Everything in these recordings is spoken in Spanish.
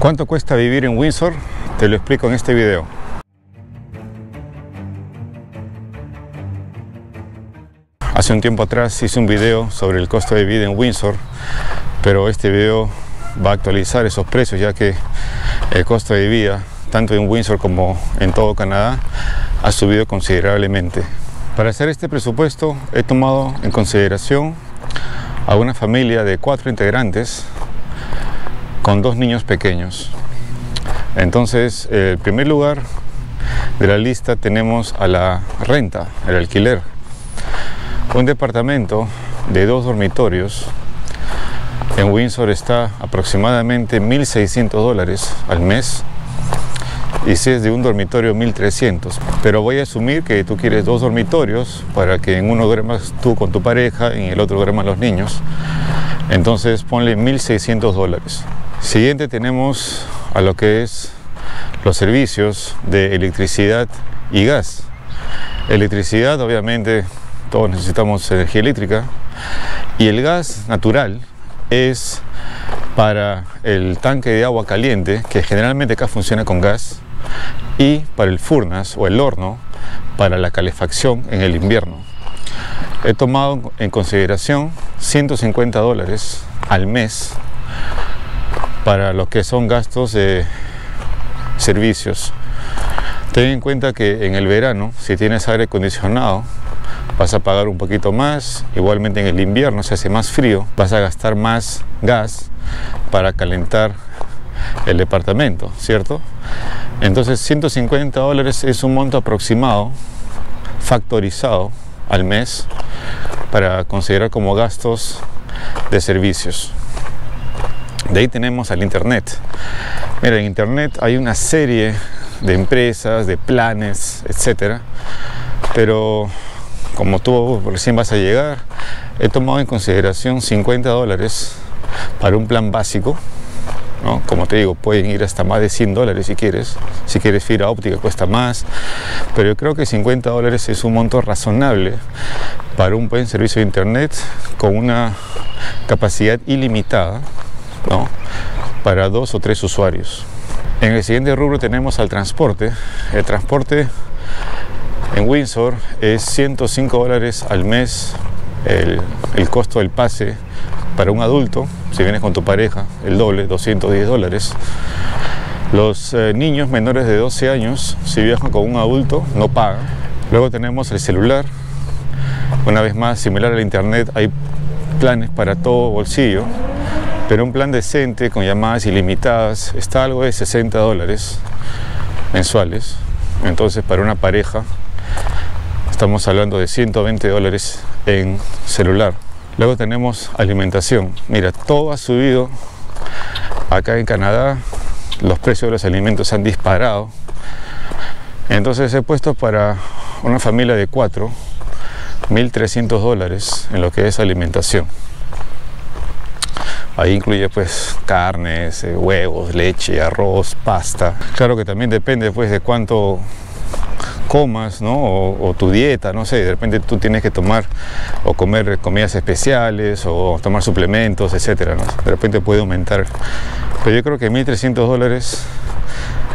¿Cuánto cuesta vivir en Windsor? Te lo explico en este video. Hace un tiempo atrás hice un video sobre el costo de vida en Windsor, pero este video va a actualizar esos precios, ya que el costo de vida, tanto en Windsor como en todo Canadá, ha subido considerablemente. Para hacer este presupuesto he tomado en consideración a una familia de 4 integrantes con 2 niños pequeños. Entonces, en primer lugar de la lista tenemos a la renta, el alquiler. Un departamento de 2 dormitorios en Windsor está aproximadamente $1,600 al mes, y si es de un dormitorio, $1,300. Pero voy a asumir que tú quieres 2 dormitorios para que en uno duermas tú con tu pareja y en el otro duerman los niños. Entonces ponle $1,600. Siguiente tenemos a lo que es los servicios de electricidad y gas. Electricidad, obviamente todos necesitamos energía eléctrica, y el gas natural es para el tanque de agua caliente, que generalmente acá funciona con gas, y para el furnace o el horno para la calefacción en el invierno. He tomado en consideración $150 al mes para lo que son gastos de servicios. Ten en cuenta que en el verano, si tienes aire acondicionado, vas a pagar un poquito más. Igualmente en el invierno, si hace más frío, vas a gastar más gas para calentar el departamento, ¿cierto? Entonces $150 es un monto aproximado, factorizado al mes, para considerar como gastos de servicios. De ahí tenemos al internet. Mira, en internet hay una serie de empresas, de planes, etcétera, pero como tú recién vas a llegar, he tomado en consideración $50 para un plan básico, ¿no? Como te digo, pueden ir hasta más de $100 si quieres. Si quieres fibra óptica cuesta más, pero yo creo que $50 es un monto razonable para un buen servicio de internet con una capacidad ilimitada, ¿no? Para 2 o 3 usuarios. En el siguiente rubro tenemos al transporte. El transporte en Windsor es $105 al mes el costo del pase para un adulto. Si vienes con tu pareja, el doble, $210. Los niños menores de 12 años, si viajan con un adulto, no pagan. Luego tenemos el celular. Una vez más, similar al internet, hay planes para todo bolsillo, pero un plan decente con llamadas ilimitadas está algo de $60 mensuales. Entonces, para una pareja estamos hablando de $120 en celular. Luego tenemos alimentación. Mira, todo ha subido acá en Canadá. Los precios de los alimentos han disparado. Entonces he puesto para una familia de 4 $1,300 en lo que es alimentación. Ahí incluye pues carnes, huevos, leche, arroz, pasta. Claro que también depende pues de cuánto comas, ¿no? O tu dieta, no sé, de repente tú tienes que tomar o comer comidas especiales o tomar suplementos, etcétera, ¿no? De repente puede aumentar, pero yo creo que $1,300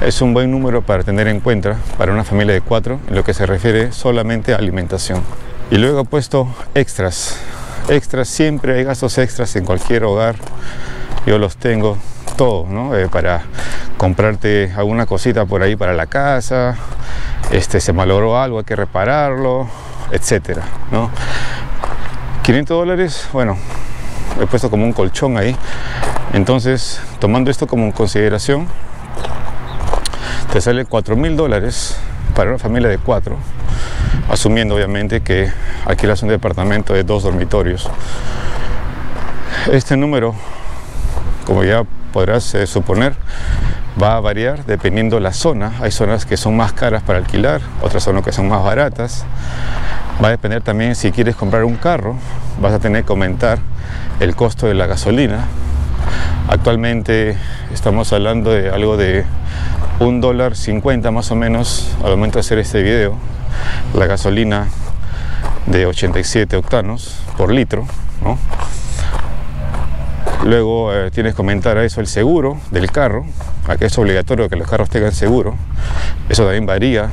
es un buen número para tener en cuenta para una familia de 4 en lo que se refiere solamente a alimentación. Y luego he puesto extras. Siempre hay gastos extras en cualquier hogar. Yo los tengo todos, ¿no? Para comprarte alguna cosita por ahí para la casa, se malogró algo, hay que repararlo, etcétera, ¿no? $500, bueno, he puesto como un colchón ahí. Entonces, tomando esto como en consideración, te sale $4,000 para una familia de 4, asumiendo obviamente que alquilas un departamento de 2 dormitorios. Este número, como ya podrás suponer, va a variar dependiendo la zona. Hay zonas que son más caras para alquilar, otras zonas que son más baratas. Va a depender también si quieres comprar un carro, vas a tener que aumentar el costo de la gasolina. Actualmente estamos hablando de algo de $1.50 más o menos al momento de hacer este video. La gasolina de 87 octanos por litro, ¿no? Luego tienes que comentar a eso el seguro del carro. Aquí es obligatorio que los carros tengan seguro. Eso también varía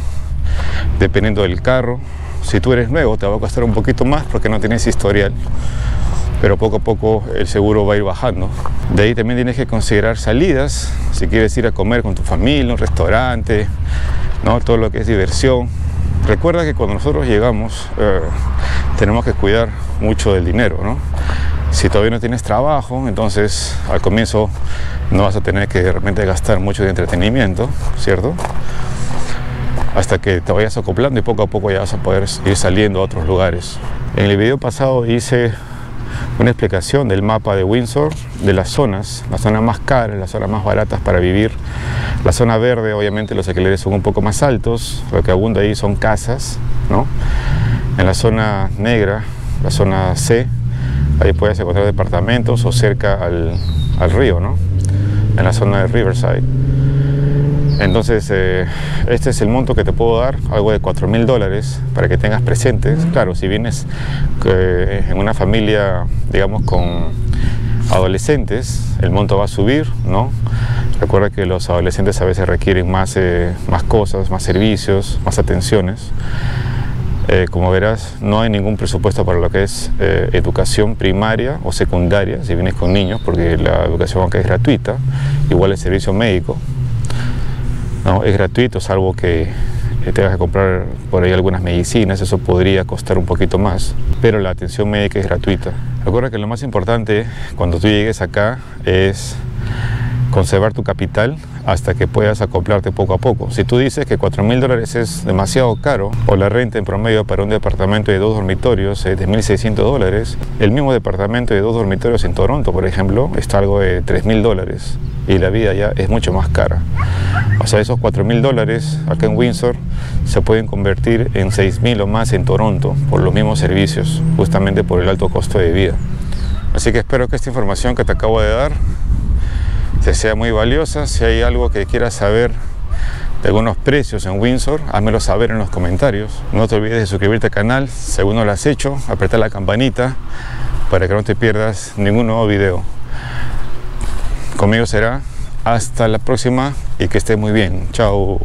dependiendo del carro. Si tú eres nuevo te va a costar un poquito más porque no tienes historial, pero poco a poco el seguro va a ir bajando. De ahí también tienes que considerar salidas, si quieres ir a comer con tu familia, un restaurante, ¿no? Todo lo que es diversión. Recuerda que cuando nosotros llegamos tenemos que cuidar mucho del dinero, ¿no? Si todavía no tienes trabajo, entonces al comienzo no vas a tener que de repente gastar mucho de entretenimiento, ¿cierto? Hasta que te vayas acoplando y poco a poco ya vas a poder ir saliendo a otros lugares. En el video pasado hice una explicación del mapa de Windsor, de las zonas más caras, las zonas más baratas para vivir. La zona verde, obviamente los alquileres son un poco más altos, lo que abunda ahí son casas, ¿no? En la zona negra, la zona C, ahí puedes encontrar departamentos o cerca al río, ¿no? En la zona de Riverside. Entonces, este es el monto que te puedo dar, algo de $4.000 para que tengas presentes. Claro, si vienes en una familia, digamos, con adolescentes, el monto va a subir, ¿no? Recuerda que los adolescentes a veces requieren más cosas, más servicios, más atenciones. Como verás, no hay ningún presupuesto para lo que es educación primaria o secundaria, si vienes con niños, porque la educación acá es gratuita, igual el servicio médico. No, es gratuito, salvo que tengas que comprar por ahí algunas medicinas, eso podría costar un poquito más, pero la atención médica es gratuita. Recuerda que lo más importante cuando tú llegues acá es conservar tu capital hasta que puedas acoplarte poco a poco. Si tú dices que $4.000 es demasiado caro, o la renta en promedio para un departamento de 2 dormitorios es de $1.600, el mismo departamento de 2 dormitorios en Toronto, por ejemplo, está algo de $3.000 y la vida ya es mucho más cara. O sea, esos $4.000 acá en Windsor se pueden convertir en $6.000 o más en Toronto por los mismos servicios, justamente por el alto costo de vida. Así que espero que esta información que te acabo de dar te sea muy valiosa. Si hay algo que quieras saber de algunos precios en Windsor, házmelo saber en los comentarios. No te olvides de suscribirte al canal, según no lo has hecho, apretar la campanita para que no te pierdas ningún nuevo video. Conmigo será hasta la próxima y que estés muy bien. Chao.